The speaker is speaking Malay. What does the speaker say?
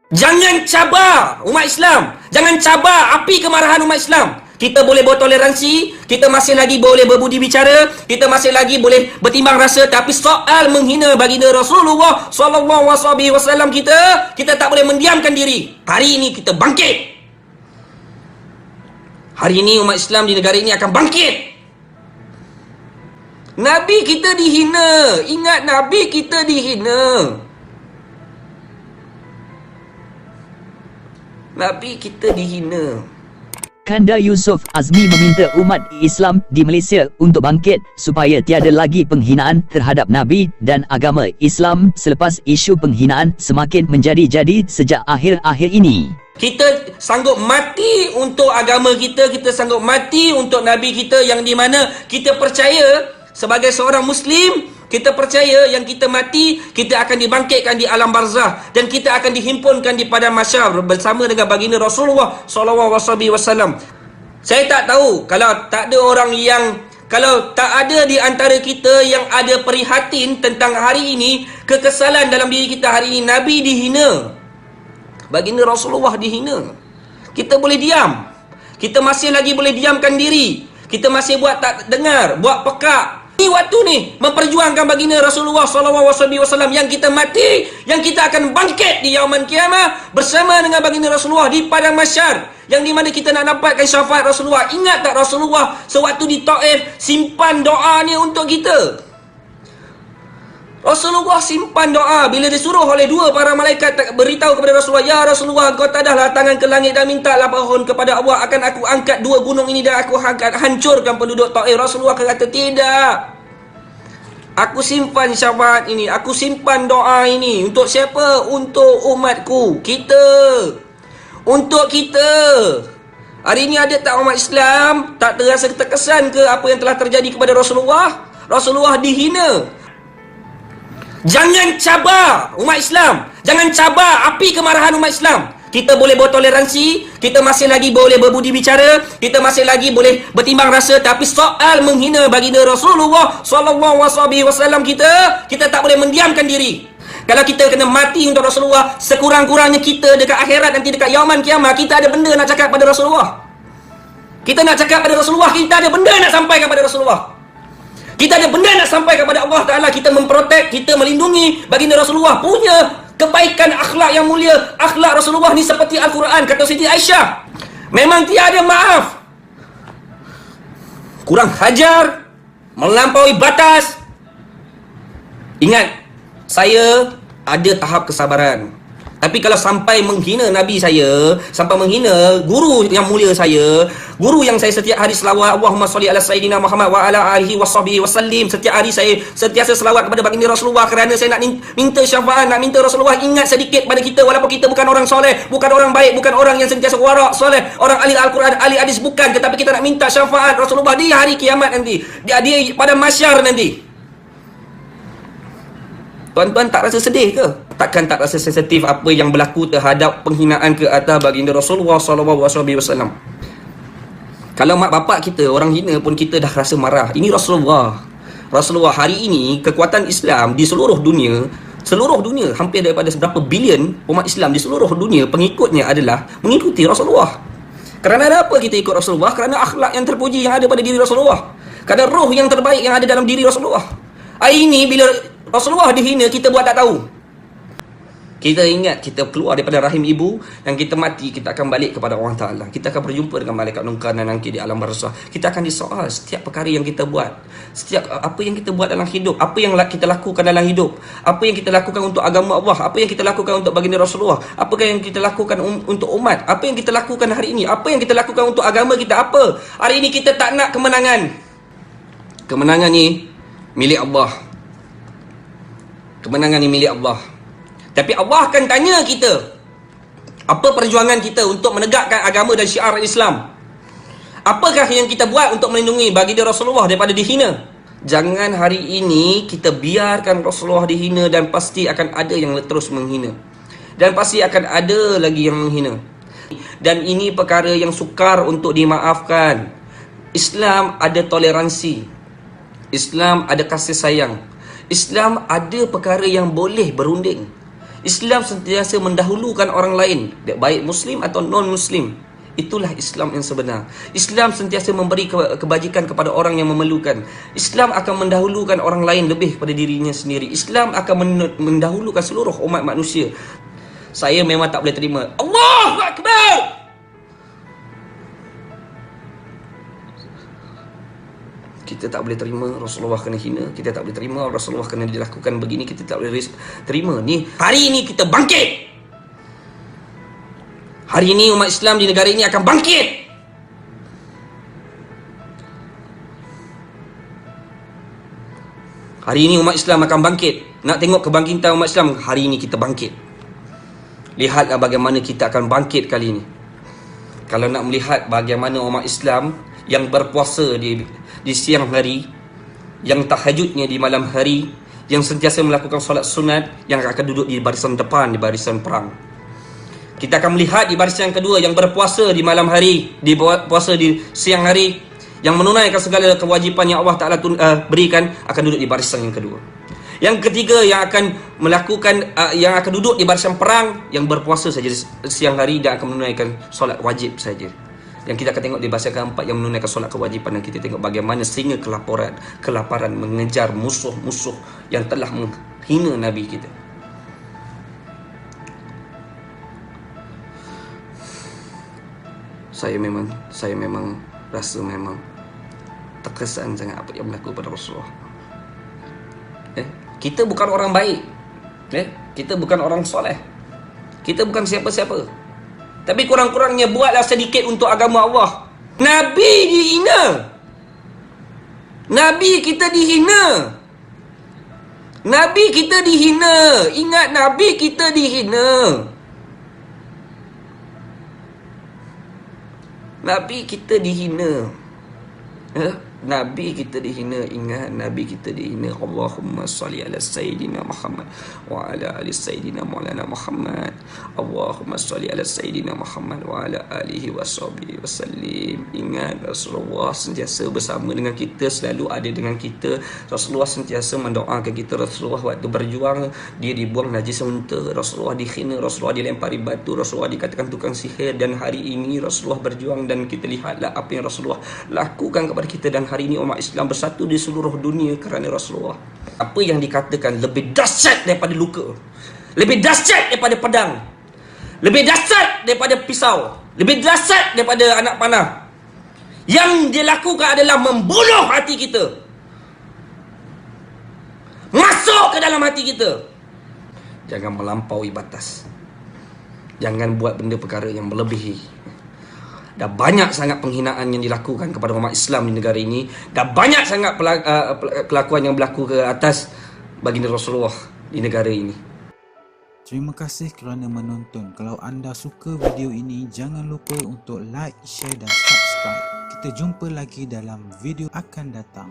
Jangan cabar umat Islam. Jangan cabar api kemarahan umat Islam. Kita boleh bertoleransi, kita masih lagi boleh berbudi bicara, kita masih lagi boleh bertimbang rasa, tapi soal menghina baginda Rasulullah sallallahu alaihi wasallam kita tak boleh mendiamkan diri. Hari ini kita bangkit. Hari ini umat Islam di negara ini akan bangkit. Nabi kita dihina. Ingat, Nabi kita dihina. Nabi kita dihina. Kanda Yusof Azmi meminta umat Islam di Malaysia untuk bangkit supaya tiada lagi penghinaan terhadap Nabi dan agama Islam selepas isu penghinaan semakin menjadi-jadi sejak akhir-akhir ini. Kita sanggup mati untuk agama kita, kita sanggup mati untuk Nabi kita, yang di mana kita percaya sebagai seorang Muslim, kita percaya yang kita mati, kita akan dibangkitkan di alam barzah dan kita akan dihimpunkan di padang mahsyar bersama dengan baginda Rasulullah sallallahu alaihi wasallam. Saya tak tahu kalau tak ada orang yang, kalau tak ada di antara kita yang ada prihatin tentang hari ini, kekesalan dalam diri kita hari ini. Nabi dihina, baginda Rasulullah dihina. Kita boleh diam, kita masih lagi boleh diamkan diri, kita masih buat tak dengar, buat pekak. Ini waktu ni memperjuangkan baginda Rasulullah SAW yang kita mati, yang kita akan bangkit di yaumul kiamah bersama dengan baginda Rasulullah di padang mahsyar, yang di mana kita nak dapatkan syafaat Rasulullah. Ingat tak Rasulullah sewaktu di Taif simpan doa ni untuk kita? Rasulullah simpan doa bila disuruh oleh dua para malaikat beritahu kepada Rasulullah, "Ya Rasulullah, engkau tadahlah tangan ke langit dan mintalah mohon kepada Allah, akan aku angkat dua gunung ini dan aku hancurkan penduduk Taif." Rasulullah kata, "Tidak. Aku simpan syafaat ini, aku simpan doa ini untuk siapa? Untuk umatku, kita. Untuk kita." Hari ini ada tak umat Islam tak terasa terkesan ke apa yang telah terjadi kepada Rasulullah? Rasulullah dihina. Jangan cabar umat Islam. Jangan cabar api kemarahan umat Islam. Kita boleh bertoleransi, kita masih lagi boleh berbudi bicara, kita masih lagi boleh bertimbang rasa, tapi soal menghina baginda Rasulullah sallallahu alaihi wasallam kita tak boleh mendiamkan diri. Kalau kita kena mati untuk Rasulullah, sekurang-kurangnya kita dekat akhirat nanti, dekat yaumul kiamah, kita ada benda nak cakap pada Rasulullah. Kita nak cakap pada Rasulullah, kita ada benda nak sampaikan pada Rasulullah. Kita ada benda nak sampai kepada Allah Ta'ala. Kita memprotek, kita melindungi baginda Rasulullah punya kebaikan akhlak yang mulia. Akhlak Rasulullah ni seperti Al-Quran, kata Siti Aisyah. Memang tiada maaf, kurang hajar, melampaui batas. Ingat, saya ada tahap kesabaran. Tapi kalau sampai menghina Nabi saya, sampai menghina guru yang mulia saya, guru yang saya setiap hari selawat, Allahumma salli ala Sayyidina Muhammad wa ala alihi wa sahbihi wasallim, setiap hari saya sentiasa selawat kepada baginda Rasulullah kerana saya nak minta syafaat, nak minta Rasulullah ingat sedikit pada kita, walaupun kita bukan orang soleh, bukan orang baik, bukan orang yang sentiasa warak, soleh, orang ahli Al-Quran, ahli hadis, bukan, tetapi kita nak minta syafaat Rasulullah di hari kiamat nanti, di pada mahsyar nanti. Tuan-tuan tak rasa sedih ke? Takkan tak rasa sensitif apa yang berlaku terhadap penghinaan ke atas baginda Rasulullah SAW? Kalau mak bapak kita orang hina pun kita dah rasa marah. Ini Rasulullah. Rasulullah hari ini kekuatan Islam di seluruh dunia, hampir daripada berapa bilion umat Islam di seluruh dunia, pengikutnya adalah mengikuti Rasulullah. Kerana ada apa kita ikut Rasulullah? Kerana akhlak yang terpuji yang ada pada diri Rasulullah. Kerana roh yang terbaik yang ada dalam diri Rasulullah. Hari ini bila Rasulullah dihina, kita buat tak tahu. Kita ingat kita keluar daripada rahim ibu, yang kita mati, kita akan balik kepada Allah Ta'ala. Kita akan berjumpa dengan malaikat munkar dan nakir di alam barzah. Kita akan disoal setiap perkara yang kita buat, setiap apa yang kita buat dalam hidup, apa yang kita lakukan dalam hidup, apa yang kita lakukan untuk agama Allah, apa yang kita lakukan untuk baginda Rasulullah, apa yang kita lakukan untuk umat, apa yang kita lakukan hari ini, apa yang kita lakukan untuk agama kita, apa. Hari ini kita tak nak kemenangan. Kemenangan ni milik Allah. Kemenangan ni milik Allah. Tapi Allah akan tanya kita, apa perjuangan kita untuk menegakkan agama dan syiar Islam? Apakah yang kita buat untuk melindungi baginda Rasulullah daripada dihina? Jangan hari ini kita biarkan Rasulullah dihina, dan pasti akan ada yang terus menghina. Dan pasti akan ada lagi yang menghina. Dan ini perkara yang sukar untuk dimaafkan. Islam ada toleransi. Islam ada kasih sayang. Islam ada perkara yang boleh berunding. Islam sentiasa mendahulukan orang lain, baik Muslim atau non-Muslim. Itulah Islam yang sebenar. Islam sentiasa memberi kebajikan kepada orang yang memerlukan. Islam akan mendahulukan orang lain lebih kepada dirinya sendiri. Islam akan mendahulukan seluruh umat manusia. Saya memang tak boleh terima. Allahu Akbar! Kita tak boleh terima Rasulullah kena hina. Kita tak boleh terima Rasulullah kena dilakukan begini. Kita tak boleh terima. Ni, hari ini kita bangkit. Hari ini umat Islam di negara ini akan bangkit. Hari ini umat Islam akan bangkit. Nak tengok kebangkitan umat Islam, hari ini kita bangkit. Lihatlah bagaimana kita akan bangkit kali ini. Kalau nak melihat bagaimana umat Islam yang berpuasa di siang hari, yang tahajudnya di malam hari, yang sentiasa melakukan solat sunat, yang akan duduk di barisan depan, di barisan perang. Kita akan melihat di barisan yang kedua yang berpuasa di malam hari, di puasa di siang hari, yang menunaikan segala kewajipan yang Allah Ta'ala berikan, akan duduk di barisan yang kedua. Yang ketiga yang akan melakukan yang akan duduk di barisan perang, yang berpuasa saja di siang hari dan akan menunaikan solat wajib saja. Yang kita akan tengok di barisan keempat yang menunaikan solat kewajipan, dan kita tengok bagaimana singa kelaparan mengejar musuh-musuh yang telah menghina Nabi kita. Saya memang rasa memang terkesan sangat apa yang berlaku pada Rasulullah. Kita bukan orang baik. Kita bukan orang soleh. Kita bukan siapa-siapa. Tapi kurang-kurangnya buatlah sedikit untuk agama Allah. Nabi dihina. Nabi kita dihina. Nabi kita dihina. Ingat, Nabi kita dihina. Nabi kita dihina. Nabi kita dihina. Ingat, Nabi kita dihina. Allahumma salli ala Sayyidina Muhammad wa ala ali Sayyidina Maulana Muhammad. Allahumma salli ala Sayyidina Muhammad wa ala alihi wa sahbihi wasallim. Ingat, Rasulullah sentiasa bersama dengan kita, selalu ada dengan kita. Rasulullah sentiasa mendoakan kita. Rasulullah waktu berjuang, dia dibuang najis unta. Rasulullah dihina, Rasulullah dilempari batu, Rasulullah dikatakan tukang sihir. Dan hari ini Rasulullah berjuang, dan kita lihatlah apa yang Rasulullah lakukan kepada kita. Dan hari ini umat Islam bersatu di seluruh dunia kerana Rasulullah. Apa yang dikatakan lebih dahsyat daripada luka, lebih dahsyat daripada pedang, lebih dahsyat daripada pisau, lebih dahsyat daripada anak panah, yang dia lakukan adalah membunuh hati kita, masuk ke dalam hati kita. Jangan melampaui batas. Jangan buat benda perkara yang melebihi. Dah banyak sangat penghinaan yang dilakukan kepada umat Islam di negara ini. Dah banyak sangat kelakuan yang berlaku ke atas baginda Rasulullah di negara ini. Terima kasih kerana menonton. Kalau anda suka video ini, jangan lupa untuk like, share dan subscribe. Kita jumpa lagi dalam video akan datang.